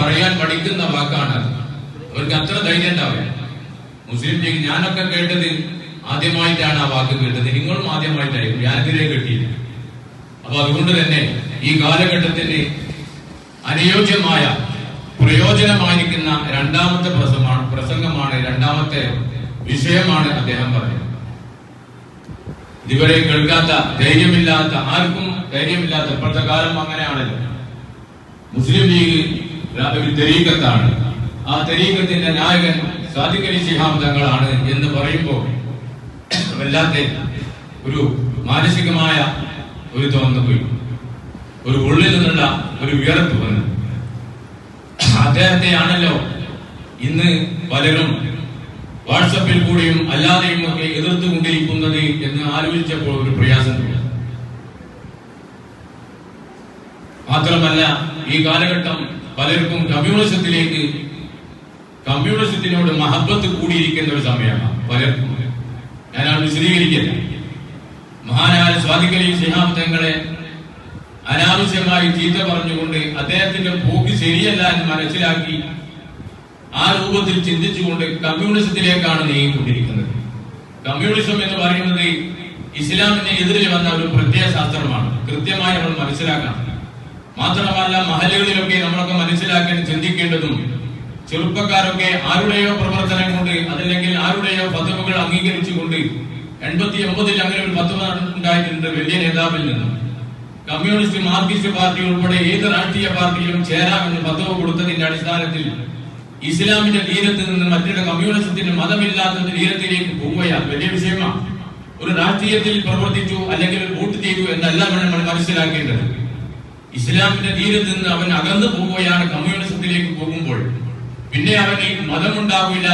പറയാൻ പഠിക്കുന്ന വാക്കാണ്. അവർക്ക് അത്ര ധൈര്യം ഉണ്ടാവില്ല. മുസ്ലിം ലീഗ് ഞാനൊക്കെ കേട്ടത് ആദ്യമായിട്ടാണ് ആ വാക്ക് കേട്ടത്. നിങ്ങളും ആദ്യമായിട്ടായിരിക്കും, ഞാനിതിരെ കേട്ടില്ല. അപ്പൊ അതുകൊണ്ട് തന്നെ ഈ കാലഘട്ടത്തിന് അനുയോജ്യമായ പ്രയോജനമായിരിക്കുന്ന രണ്ടാമത്തെ പ്രസംഗമാണ്, രണ്ടാമത്തെ വിഷയമാണ് അദ്ദേഹം പറഞ്ഞത്. ഇതുവരെ കേൾക്കാത്ത, ധൈര്യമില്ലാത്ത, ആർക്കും ധൈര്യമില്ലാത്ത, ഇപ്പോഴത്തെ കാലം അങ്ങനെയാണല്ലോ. മുസ്ലിം ലീഗ് ഒരു തരീഖത്താണ്. ആ തരീഖത്തിന്റെ നായകൻ സാദിഖ് അലി ശിഹാബ് തങ്ങളാണ് എന്ന് പറയുമ്പോൾ വല്ലാത്ത ഒരു മാനസികമായ ഒരു തോന്നുപോയി, ഒരു ഉള്ളിൽ നിന്നുള്ള ഒരു വിയർപ്പ് വന്നു. അദ്ദേഹത്തെയാണല്ലോ ഇന്ന് പലരും വാട്സപ്പിൽ കൂടിയും അല്ലാതെയും ഒക്കെ എതിർത്തുകൊണ്ടിരിക്കുന്നത് എന്ന് ആലോചിച്ചപ്പോൾ ഒരു പ്രയാസം തോന്നി. മാത്രമല്ല, ഈ കാലഘട്ടം പലർക്കും കമ്മ്യൂണിസത്തിനോട് മഹബത്ത് കൂടിയിരിക്കുന്ന ഒരു സമയമാണ് പലർക്കും. ഞാനത് വിശദീകരിക്കില്ല. മഹാനായ സാദിഖ് അലി ശിഹാബ് തങ്ങളെ അനാവശ്യമായി ചീത്ത പറഞ്ഞുകൊണ്ട് അദ്ദേഹത്തിന്റെ പോക്ക് ശരിയല്ല എന്ന് മനസ്സിലാക്കി ആ രൂപത്തിൽ ചിന്തിച്ചുകൊണ്ട് കമ്മ്യൂണിസത്തിലേക്കാണ് നീങ്ങിക്കൊണ്ടിരിക്കുന്നത്. കമ്മ്യൂണിസം എന്ന് പറയുന്നത് ഇസ്ലാമിന് എതിരിൽ വന്ന ഒരു പ്രത്യയ ശാസ്ത്രമാണ്. കൃത്യമായി നമ്മൾ മനസ്സിലാക്കണം. മാത്രമല്ല, മഹല്ലുകളിലൊക്കെ നമ്മളൊക്കെ മനസ്സിലാക്കാൻ ചിന്തിക്കേണ്ടതും, ചെറുപ്പക്കാരൊക്കെ ആരുടെയോ പ്രവർത്തനം കൊണ്ട് അതല്ലെങ്കിൽ ആരുടെയോ പദവുകൾ അംഗീകരിച്ചുകൊണ്ട് 89-ൽ അങ്ങനെ ഒരു പദവ ഉണ്ടായിട്ടുണ്ട് വലിയ നേതാവിൽ നിന്നും. കമ്മ്യൂണിസ്റ്റ് മാർക്സിസ്റ്റ് പാർട്ടി ഉൾപ്പെടെ ഏത് രാഷ്ട്രീയ പാർട്ടിയിലും ചേരാമെന്ന് പദവ് കൊടുത്തതിന്റെ അടിസ്ഥാനത്തിൽ ഇസ്ലാമിന്റെ തീരത്ത് നിന്ന് മറ്റൊരു കമ്മ്യൂണിസത്തിന്റെ മതമില്ലാത്ത തീരത്തിലേക്ക് പോവുകയാണ്. വലിയ വിഷയമാണ്. ഒരു രാഷ്ട്രീയത്തിൽ പ്രവർത്തിച്ചു അല്ലെങ്കിൽ വോട്ട് ചെയ്തു എന്നല്ല നമ്മൾ മനസ്സിലാക്കേണ്ടത്. ഇസ്ലാമിന്റെ തീരത്ത് നിന്ന് അവൻ അകന്നു പോവുകയാണ് കമ്മ്യൂണിസത്തിലേക്ക് പോകുമ്പോൾ. പിന്നെ അവന് മതമുണ്ടാവില്ല.